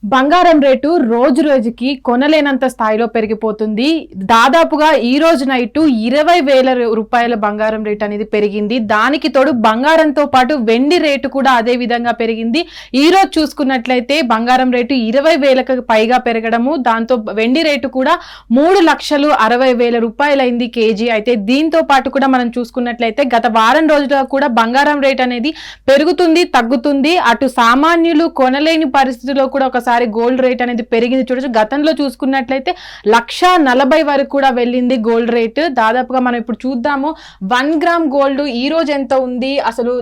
బంగారం రేటు రోజు రోజుకి కొనలేనంత స్థాయిలో పెరిగిపోతుంది. దాదాపుగా ఈ రోజు నైట్ 20,000 రూపాయల బంగారం రేట్ అనేది పెరిగింది. దానికి తోడు బంగారంతో పాటు వెండి రేటు కూడా అదే విధంగా పెరిగింది. ఈ రోజు చూసుకున్నట్లయితే బంగారం రేటు 20,000కి పైగా పెరగడము, దాంతో వెండి రేటు కూడా 3,60,000 రూపాయలైంది కేజీ. అయితే దీంతో పాటు కూడా మనం చూసుకున్నట్లయితే గత వారం రోజులుగా కూడా బంగారం రేట్ అనేది పెరుగుతుంది, తగ్గుతుంది. అటు సామాన్యులు కొనలేని పరిస్థితిలో కూడా ఒకసారి గోల్డ్ రేట్ అనేది పెరిగింది. చూడొచ్చు, గతంలో చూసుకున్నట్లయితే 1,40,000 వరకు కూడా వెళ్ళింది గోల్డ్ రేట్. దాదాపుగా మనం ఇప్పుడు చూద్దాము 1 గ్రామ్ గోల్డ్ ఈ రోజు ఎంత ఉంది, అసలు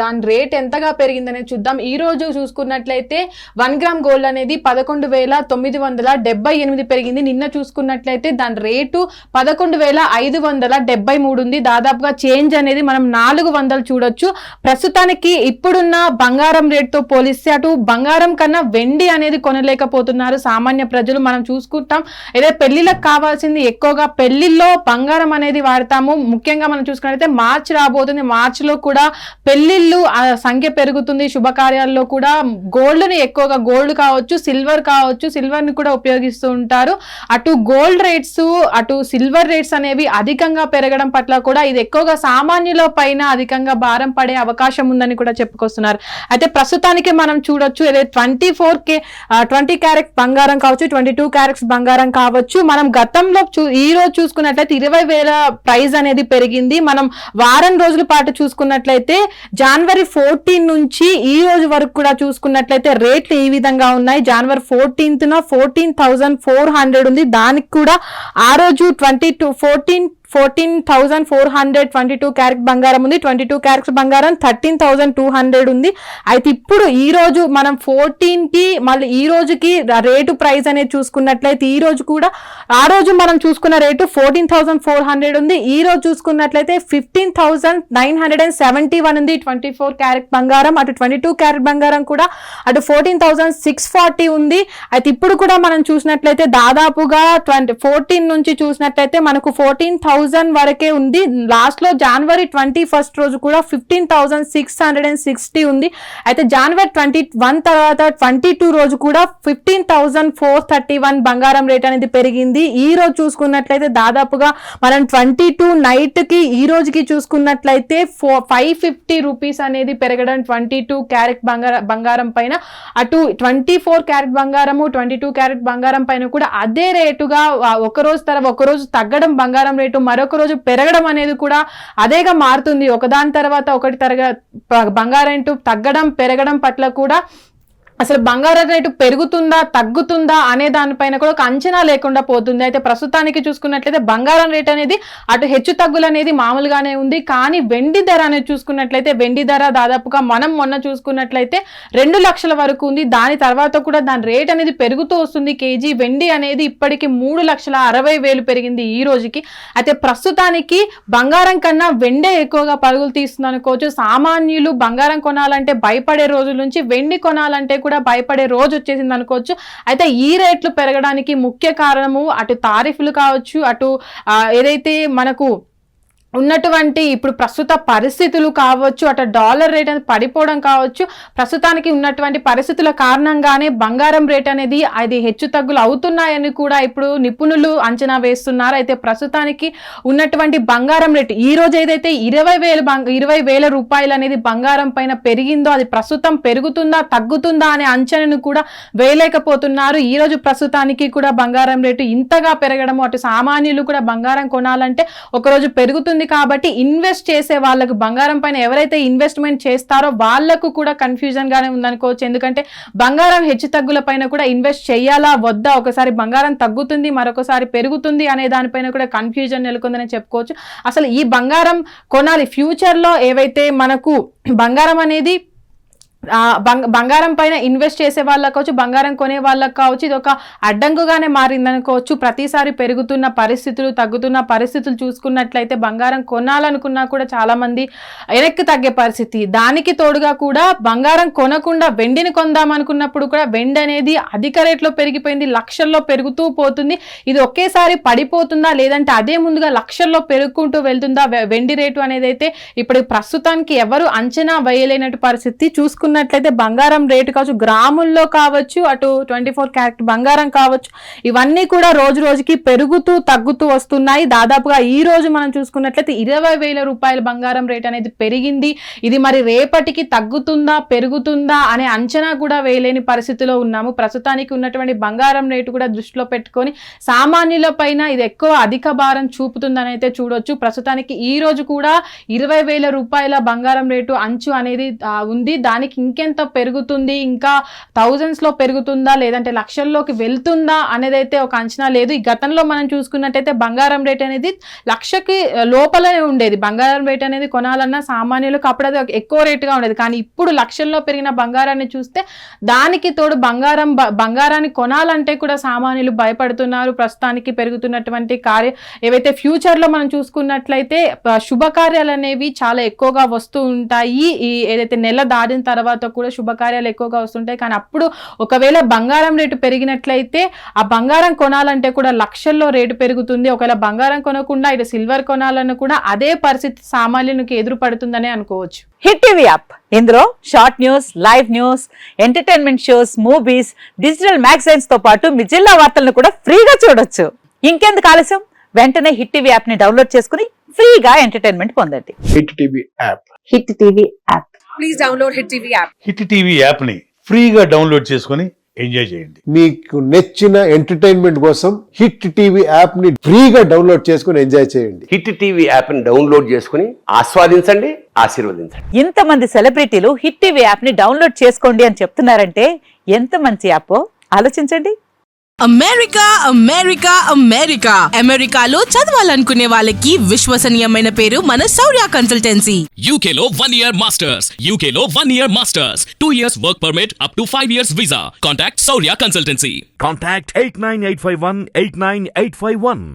దాని రేట్ ఎంతగా పెరిగింది అనేది చూద్దాం. ఈ రోజు చూసుకున్నట్లయితే 1 గ్రామ్ గోల్డ్ అనేది 11,978 పెరిగింది. నిన్న చూసుకున్నట్లయితే దాని రేటు 11,573 ఉంది. దాదాపుగా చేంజ్ అనేది మనం 400 చూడొచ్చు. ప్రస్తుతానికి ఇప్పుడున్న బంగారం రేట్తో పోలిస్తే అటు బంగారం కన్నా వెండి అనేది కొనలేకపోతున్నారు సామాన్య ప్రజలు. మనం చూసుకుంటాం ఏదో పెళ్లిలకు కావాల్సింది ఎక్కువగా పెళ్లిల్లో బంగారం అనేది వాడతాము. ముఖ్యంగా మనం చూసుకున్నట్లయితే మార్చి రాబోతుంది. మార్చిలో కూడా పెళ్లిళ్ళు సంఖ్య పెరుగుతుంది. శుభకార్యాల్లో కూడా గోల్డ్ ని ఎక్కువగా, గోల్డ్ కావచ్చు, సిల్వర్ కావచ్చు, సిల్వర్ ని కూడా ఉపయోగిస్తూ ఉంటారు. అటు గోల్డ్ రేట్స్, అటు సిల్వర్ రేట్స్ అనేవి అధికంగా పెరగడం పట్ల కూడా ఇది ఎక్కువగా సామాన్యుల పైన అధికంగా భారం పడే అవకాశం ఉందని కూడా చెప్పుకొస్తున్నారు. అయితే ప్రస్తుతానికి మనం చూడొచ్చు ఏదైతే 20 క్యారెట్ బంగారం కావచ్చు, 22 క్యారెట్స్ బంగారం కావచ్చు. మనం గతంలో ఈ రోజు చూసుకున్నట్లయితే 20,000 ప్రైస్ అనేది పెరిగింది. మనం వారం రోజుల పాటు చూసుకున్నట్లయితే జనవరి 14 నుంచి ఈ రోజు వరకు కూడా చూసుకున్నట్లయితే రేట్లు ఈ విధంగా ఉన్నాయి. జనవరి 14న 14,400 ఉంది. దానికి కూడా ఆ రోజు 14,422 క్యారెట్ బంగారం ఉంది. 22 క్యారెట్స్ బంగారం 13,200 ఉంది. అయితే ఇప్పుడు ఈ రోజు మనం 14కి మళ్ళీ ఈ రోజుకి రేటు ప్రైస్ అనేది చూసుకున్నట్లయితే ఈ రోజు కూడా ఆ రోజు మనం చూసుకున్న రేటు 14,400 ఉంది. ఈ రోజు చూసుకున్నట్లయితే 15,971 ఉంది 24 క్యారెట్ బంగారం. అటు 22 క్యారెట్ బంగారం కూడా అటు 14,640 ఉంది. అయితే ఇప్పుడు కూడా మనం చూసినట్లయితే దాదాపుగా 14 నుంచి చూసినట్లయితే మనకు 14,000 వరకే ఉంది. లాస్ట్ లో జనవరి 21 రోజు కూడా 15,660 ఉంది. అయితే జనవరి 21 తర్వాత 22 రోజు కూడా 15,431 బంగారం రేట్ అనేది పెరిగింది. ఈ రోజు చూసుకున్నట్లయితే దాదాపుగా మనం 22 నైట్ కి ఈ రోజుకి చూసుకున్నట్లయితే 550 రూపీస్ అనేది పెరగడం 22 క్యారెట్ బంగారం పైన. అటు 24 క్యారెట్ బంగారము, 22 క్యారెట్ బంగారం పైన కూడా అదే రేటుగా ఒక రోజు తగ్గడం బంగారం రేటు, మరొక రోజు పెరగడం అనేది కూడా అదేగా మారుతుంది. ఒకదాని తర్వాత ఒకటి బంగారం రేటు తగ్గడం పెరగడం పట్ల కూడా అసలు బంగారం రేటు పెరుగుతుందా తగ్గుతుందా అనే దానిపైన కూడా ఒక అంచనా లేకుండా పోతుంది. అయితే ప్రస్తుతానికి చూసుకున్నట్లయితే బంగారం రేట్ అనేది అటు హెచ్చు తగ్గులు అనేది మామూలుగానే ఉంది. కానీ వెండి ధర అనేది చూసుకున్నట్లయితే వెండి ధర దాదాపుగా మనం మొన్న చూసుకున్నట్లయితే 2 లక్షల వరకు ఉంది. దాని తర్వాత కూడా దాని రేట్ అనేది పెరుగుతూ వస్తుంది. కేజీ వెండి అనేది ఇప్పటికి 3,60,000 పెరిగింది ఈ రోజుకి. అయితే ప్రస్తుతానికి బంగారం కన్నా వెండే ఎక్కువగా పరుగులు తీస్తుంది అనుకోవచ్చు. సామాన్యులు బంగారం కొనాలంటే భయపడే రోజుల నుంచి వెండి కొనాలంటే కూడా భయపడే రోజు వచ్చేసింది అనుకోవచ్చు. అయితే ఈ రేట్లు పెరగడానికి ముఖ్య కారణము అటు తారీఫ్లు కావచ్చు, అటు ఏదైతే మనకు ఉన్నటువంటి ఇప్పుడు ప్రస్తుత పరిస్థితులు కావచ్చు, అటు డాలర్ రేట్ అనేది పడిపోవడం కావచ్చు. ప్రస్తుతానికి ఉన్నటువంటి పరిస్థితుల కారణంగానే బంగారం రేట్ అనేది అది హెచ్చు తగ్గులు అవుతున్నాయని కూడా ఇప్పుడు నిపుణులు అంచనా వేస్తున్నారు. అయితే ప్రస్తుతానికి ఉన్నటువంటి బంగారం రేటు ఈ రోజు ఏదైతే 20,000 రూపాయలు అనేది బంగారం పైన పెరిగిందో అది ప్రస్తుతం పెరుగుతుందా తగ్గుతుందా అనే అంచనాను కూడా వేయలేకపోతున్నారు. ఈ రోజు ప్రస్తుతానికి కూడా బంగారం రేటు ఇంతగా పెరగడం, అటు సామాన్యులు కూడా బంగారం కొనాలంటే ఒకరోజు పెరుగుతుంది కాబట్టి ఇన్వెస్ట్ చేసే వాళ్ళకు, బంగారం పైన ఎవరైతే ఇన్వెస్ట్మెంట్ చేస్తారో వాళ్లకు కూడా కన్ఫ్యూజన్ గానే ఉందనుకోవచ్చు. ఎందుకంటే బంగారం హెచ్చు తగ్గుల పైన కూడా ఇన్వెస్ట్ చేయాలా వద్దా, ఒకసారి బంగారం తగ్గుతుంది మరొకసారి పెరుగుతుంది అనే దానిపైన కూడా కన్ఫ్యూజన్ నెలకొందని చెప్పుకోవచ్చు. అసలు ఈ బంగారం కొనాలి ఫ్యూచర్ లో ఏవైతే మనకు బంగారం అనేది బంగారం పైన ఇన్వెస్ట్ చేసే వాళ్ళకు కావచ్చు, బంగారం కొనే వాళ్ళకు కావచ్చు, ఇది ఒక అడ్డంకుగానే మారిందనుకోవచ్చు. ప్రతిసారి పెరుగుతున్న పరిస్థితులు తగ్గుతున్న పరిస్థితులు చూసుకున్నట్లయితే బంగారం కొనాలనుకున్నా కూడా చాలా మంది వెనక్కి తగ్గే పరిస్థితి. దానికి తోడుగా కూడా బంగారం కొనకుండా వెండిని కొందామనుకున్నప్పుడు కూడా వెండి అనేది అధిక రేట్లో పెరిగిపోయింది, లక్షల్లో పెరుగుతూ పోతుంది. ఇది ఒకేసారి పడిపోతుందా లేదంటే అదే ముందుగా లక్షల్లో పెరుగుకుంటూ వెళ్తుందా వెండి రేటు అనేది అయితే ఇప్పుడు ప్రస్తుతానికి ఎవరు అంచనా వేయలేనట్టు పరిస్థితి. చూసుకున్న చూసుకున్నట్లయితే బంగారం రేటు కావచ్చు, గ్రాముల్లో కావచ్చు, అటు 24 క్యారెట్ బంగారం కావచ్చు, ఇవన్నీ కూడా రోజు రోజుకి పెరుగుతూ తగ్గుతూ వస్తున్నాయి. దాదాపుగా ఈ రోజు మనం చూసుకున్నట్లయితే 20,000 రూపాయల బంగారం రేట్ అనేది పెరిగింది. ఇది మరి రేపటికి తగ్గుతుందా పెరుగుతుందా అనే అంచనా కూడా వేయలేని పరిస్థితిలో ఉన్నాము. ప్రస్తుతానికి ఉన్నటువంటి బంగారం రేటు కూడా దృష్టిలో పెట్టుకొని సామాన్యుల పైన ఇది ఎక్కువ అధిక భారం చూపుతుందని అయితే చూడొచ్చు. ప్రస్తుతానికి ఈ రోజు కూడా 20,000 రూపాయల బంగారం రేటు అంచు అనేది ఉంది. దానికి ఇంకెంత పెరుగుతుంది, ఇంకా థౌజండ్స్ లో పెరుగుతుందా లేదంటే లక్షల్లోకి వెళ్తుందా అనేది అయితే ఒక అంచనా లేదు. ఈ గతంలో మనం చూసుకున్నట్టయితే బంగారం రేట్ అనేది లక్షకి లోపలనే ఉండేది. బంగారం రేట్ అనేది కొనాలన్నా సామాన్యులకు అప్పుడు అది ఎక్కువ రేటుగా ఉండేది. కానీ ఇప్పుడు లక్షల్లో పెరిగిన బంగారాన్ని చూస్తే దానికి తోడు బంగారాన్ని కొనాలంటే కూడా సామాన్యులు భయపడుతున్నారు. ప్రస్తుతానికి పెరుగుతున్నటువంటి ఏవైతే ఫ్యూచర్ లో మనం చూసుకున్నట్లయితే శుభకార్యాలు అనేవి చాలా ఎక్కువగా వస్తూ ఉంటాయి. ఈ ఏదైతే నెల దాటిన తర్వాత కూడా శుభకార్యాలు ఎక్కువగా వస్తుంటాయి. కానీ అప్పుడు ఒకవేళ బంగారం రేటు పెరిగినట్లయితే ఆ బంగారం కొనాలంటే కూడా లక్షల్లో రేటు పెరుగుతుంది. ఒకవేళ బంగారం కొనకుండా ఇటు సిల్వర్ కొనాలన్నా కూడా అదే పరిస్థితి సామాన్యునికి ఎదురుపడుతుందనే అనుకోవచ్చు. హిట్ టీవీ యాప్, ఇందులో short news, live news, entertainment shows, movies, digital magazines తో పాటు మీ జిల్లా వార్తలను కూడా ఫ్రీగా చూడొచ్చు. ఇంకెందుకు ఆలస్యం, వెంటనే హిట్ టీవీ యాప్ ని డౌన్లోడ్ చేసుకుని ఫ్రీగా ఎంటర్టైన్మెంట్ పొందండి. Hit TV app. Hit TV app. Please download hit TV app. Hit TV app ని ఫ్రీగా డౌన్లోడ్ చేసుకుని ఎంజాయ్ చేయండి. మీకు నచ్చిన ఎంటర్టైన్మెంట్ కోసం హిట్ టీవీ యాప్ ని ఫ్రీగా డౌన్లోడ్ చేసుకుని ఎంజాయ్ చేయండి. హిట్ టీవీ యాప్ ని డౌన్లోడ్ చేసుకుని ఆస్వాదించండి, ఆశీర్వదించండి. ఇంతమంది సెలబ్రిటీలు హిట్ టీవీ యాప్ ని డౌన్లోడ్ చేసుకోండి అని చెప్తున్నారంటే ఎంత మంచి యాప్ ఆలోచించండి. అమెరికా అమెరికా అమెరికా అమెరికాలో చదవాలనుకునే వాళ్ళకి విశ్వసనీయమైన పేరు మన శౌర్య కన్సల్టెన్సీ. UK లో 1 year masters, UK లో 1 year masters, 2 years work permit up to 5 years visa. Contact Saurya Consultancy. Contact 89851 89851.